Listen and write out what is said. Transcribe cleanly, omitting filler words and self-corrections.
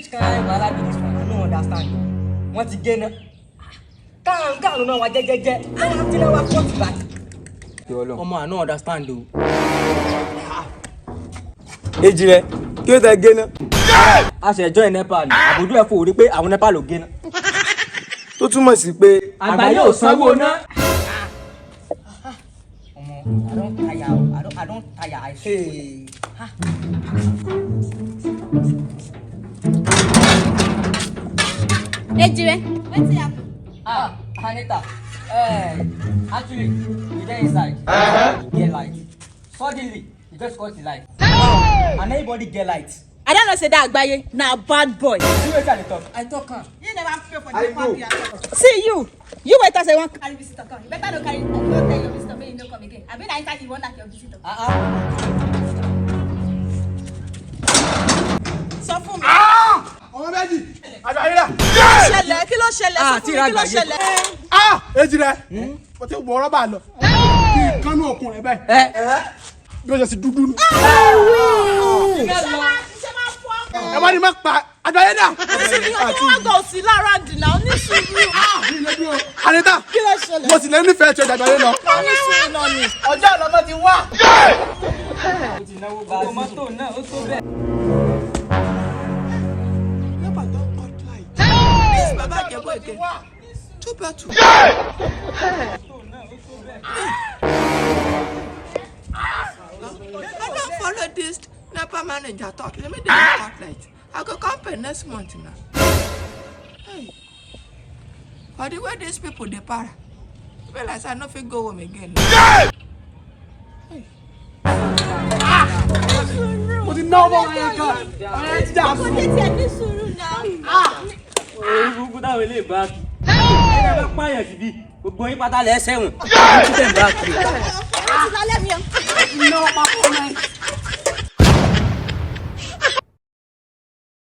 Which kind of be this one? I don't understand. Once again, can't know what je. I have to know what comes back. Omo, I don't understand though. Ejire, kí ló tẹ gé ná? A ṣe join Nepa ni. Àbójú ẹ̀ fò rí pé àwọn Nepa ló gé ná. Tó túmọ̀ sí pé Agbaye ò sanwó ná. Omo, I don't tire. I say. Ejire, wetin happen? Anita. Actually, you get inside. Get light. Suddenly, you just got the light. And everybody get light. I don't know say that Agbaye na bad boy. You wait till I talk. I talk am. You never pay for the family. See you wait as I want carry visitor come. You better no carry no tell your visitor make you no come again. I mean inside you want like your visitor. Sọ fún mi. ọmọ méjì Agbaye la. Kí ló ṣẹlẹ̀ sọ fún mi kí ló ṣẹlẹ̀. Ejire, mo ti wọ rọ́bà lọ. Kí kánú òkun rẹ̀ báyìí. Bí ó ṣe dúdú nù. Ẹ má ní má pa Agbaye náà. Wọ́n gò sí lára dìnnà oníṣùúrù. Anita, Kí ló ṣẹlẹ̀? mo sì lè nífẹ̀ẹ́ tí Agbaye lọ. Oníṣùúrù náà ni. Ọjọ́ ọlọ́mọ ti wá. Ó ti náwó bá a sí. Mọ́tò náà ó tó bẹ́ẹ̀. Nepa don cut light. This baba Agbaye again. Two battle. I don't follow this Nepa manager talk. Let me do the cut light. I go come pay next month now. Hey. For the way these people dey para, well as I no fit go home again. Hey. Mo ti náwó bọ́ wáyé kan. Ọ̀rẹ́ ti dà. Kò ní tiẹ̀ ní sùúrù náà. Gbogbo táwọn ilé ìbá kì. Ẹ bá pààyàn síbí. Gbogbo yín pátá lẹ̀ ẹ́ sẹ́wọ̀n. Ó ti tẹ̀ ń bá kiri. Ó ti lálẹ́ mi o. Náwó papọ̀ náà.